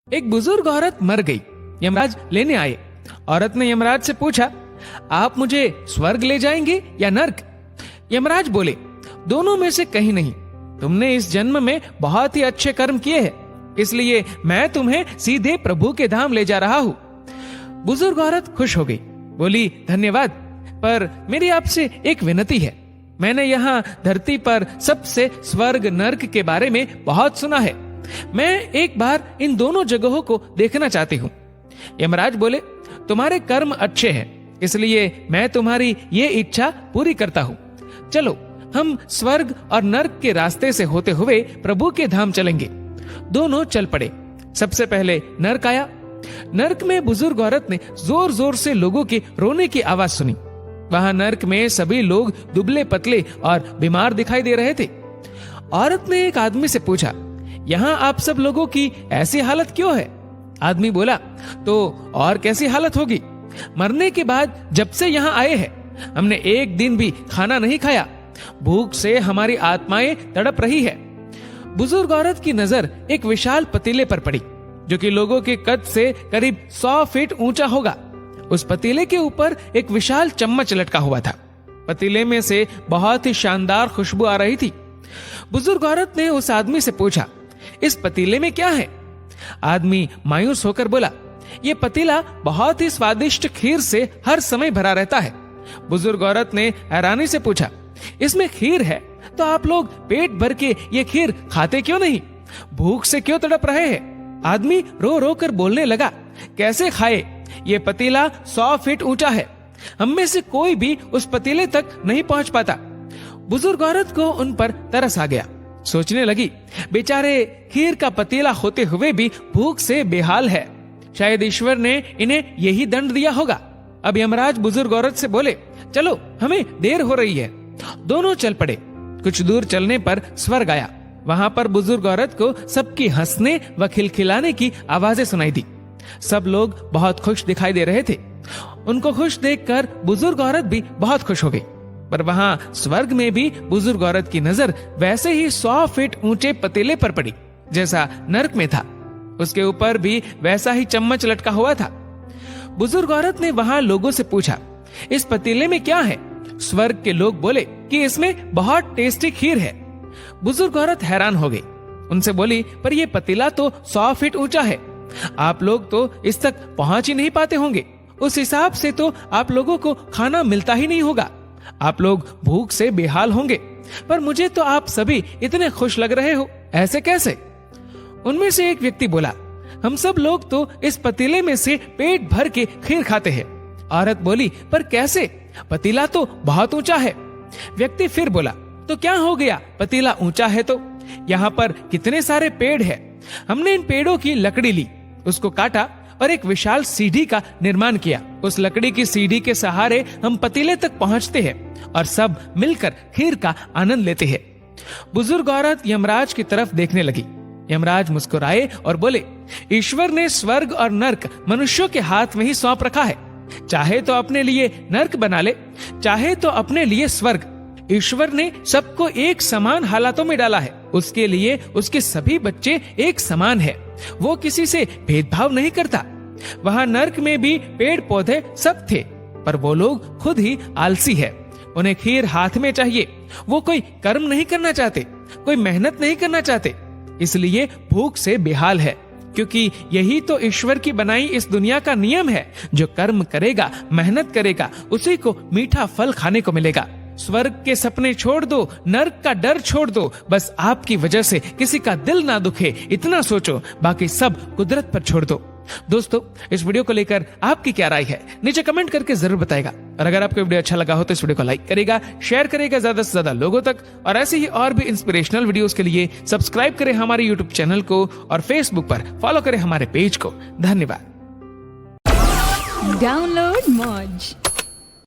एक बुजुर्ग औरत मर गई। यमराज लेने आए। औरत ने यमराज से पूछा, आप मुझे स्वर्ग ले जाएंगे या नर्क? यमराज बोले, दोनों में से कहीं नहीं। तुमने इस जन्म में बहुत ही अच्छे कर्म किए हैं, इसलिए मैं तुम्हें सीधे प्रभु के धाम ले जा रहा हूं। बुजुर्ग औरत खुश हो गई, बोली, धन्यवाद, पर मेरी आपसे एक विनती है। मैंने यहाँ धरती पर सबसे स्वर्ग नर्क के बारे में बहुत सुना है। मैं एक बार इन दोनों जगहों को देखना चाहती हूँ। यमराज बोले, तुम्हारे कर्म अच्छे हैं, इसलिए मैं तुम्हारी ये इच्छा पूरी करता हूँ। चलो हम स्वर्ग और नर्क के रास्ते से होते हुए प्रभु के धाम चलेंगे। दोनों चल पड़े। सबसे पहले नर्क आया। नर्क में बुजुर्ग औरत ने जोर जोर से लोगों के रोने की आवाज सुनी। वहां नर्क में सभी लोग दुबले पतले और बीमार दिखाई दे रहे थे। औरत ने एक आदमी से पूछा, यहाँ आप सब लोगों की ऐसी हालत क्यों है? आदमी बोला, तो और कैसी हालत होगी? मरने के बाद जब से यहाँ आए हैं, हमने एक दिन भी खाना नहीं खाया। भूख से हमारी आत्माएं तड़प रही है। बुजुर्ग औरत की नजर एक विशाल पतीले पर पड़ी, जो कि लोगों के कद से करीब 100 फीट ऊंचा होगा। उस पतीले के ऊपर एक विशाल चम्मच लटका हुआ था। पतीले में से बहुत ही शानदार खुशबू आ रही थी। बुजुर्ग औरत ने उस आदमी से पूछा, इस पतीले में क्या है? आदमी मायूस होकर बोला, ये पतीला बहुत ही स्वादिष्ट खीर से हर समय भरा रहता है। बुजुर्ग औरत ने हैरानी से पूछा, इसमें खीर है तो आप लोग पेट भर के ये खीर खाते क्यों नहीं? भूख से क्यों तड़प रहे हैं? आदमी रो रो कर बोलने लगा, कैसे खाए? ये पतीला 100 फीट ऊंचा है। हम में से कोई भी उस पतीले तक नहीं पहुंच पाता। बुजुर्ग औरत को उन पर तरस आ गया। सोचने लगी, बेचारे खीर का पतीला होते हुए भी भूख से बेहाल है। शायद ईश्वर ने इन्हें यही दंड दिया होगा। अब यमराज बुजुर्ग औरत से बोले, चलो हमें देर हो रही है। दोनों चल पड़े। कुछ दूर चलने पर स्वर्ग आया। वहां पर बुजुर्ग औरत को सबकी हंसने व खिलखिलाने की आवाजें सुनाई दी। सब लोग बहुत खुश दिखाई दे रहे थे। उनको खुश देखकर बुजुर्ग औरत भी बहुत खुश हो गई। पर वहां स्वर्ग में भी बुजुर्ग औरत की नजर वैसे ही 100 फीट ऊंचे पतीले पर पड़ी जैसा नर्क में था। उसके ऊपर भी वैसा ही चम्मच लटका हुआ था। बुजुर्ग औरत ने वहां लोगों से पूछा, इस पतीले में क्या है? स्वर्ग के लोग बोले कि इसमें बहुत टेस्टी खीर है। बुजुर्ग औरत हैरान हो गई। उनसे बोली, पर यह पतीला तो 100 फीट ऊंचा है। आप लोग तो इस तक पहुंच ही नहीं पाते होंगे। उस हिसाब से तो आप लोगों को खाना मिलता ही नहीं होगा। आप लोग भूख से बेहाल होंगे। पर मुझे तो आप सभी इतने खुश लग रहे हो, ऐसे कैसे? उनमें से एक व्यक्ति बोला, हम सब लोग तो इस पतीले में से पेट भर के खीर खाते हैं। औरत बोली, पर कैसे? पतीला तो बहुत ऊंचा है। व्यक्ति फिर बोला, तो क्या हो गया? पतीला ऊंचा है तो यहाँ पर कितने सारे पेड़ हैं। हमने इन पेड़ों की लकड़ी ली, उसको काटा और एक विशाल सीढ़ी का निर्माण किया। उस लकड़ी की सीढ़ी के सहारे हम पतीले तक पहुंचते हैं और सब मिलकर खीर का आनंद लेते हैं। बुजुर्ग औरत यमराज की तरफ देखने लगी। यमराज मुस्कुराए और बोले, ईश्वर ने स्वर्ग और नर्क मनुष्यों के हाथ में ही सौंप रखा है। चाहे तो अपने लिए नर्क बना ले, चाहे तो अपने लिए स्वर्ग। ईश्वर ने सबको एक समान हालातों में डाला है। उसके लिए उसके सभी बच्चे एक समान है। वो किसी से भेदभाव नहीं करता। वहां नर्क में भी पेड़ पौधे सब थे, पर वो लोग खुद ही आलसी है। उन्हें खीर हाथ में चाहिए। वो कोई कर्म नहीं करना चाहते, कोई मेहनत नहीं करना चाहते, इसलिए भूख से बेहाल है। क्योंकि यही तो ईश्वर की बनाई इस दुनिया का नियम है। जो कर्म करेगा, मेहनत करेगा, उसी को मीठा फल खाने को मिलेगा। स्वर्ग के सपने छोड़ दो, नर्क का डर छोड़ दो। बस आपकी वजह से किसी का दिल ना दुखे, इतना सोचो। बाकी सब कुदरत पर छोड़ दो। दोस्तों, इस वीडियो को लेकर आपकी क्या राय है, नीचे कमेंट करके जरूर बताएगा। और अगर आपको वीडियो अच्छा लगा हो तो इस वीडियो को लाइक करेगा, शेयर करेगा ज्यादा से ज्यादा लोगों तक। और ऐसे ही और भी इंस्पिरेशनल वीडियोस के लिए सब्सक्राइब करें हमारे यूट्यूब चैनल को और फेसबुक पर फॉलो करें हमारे पेज को। धन्यवाद। डाउनलोड मौज।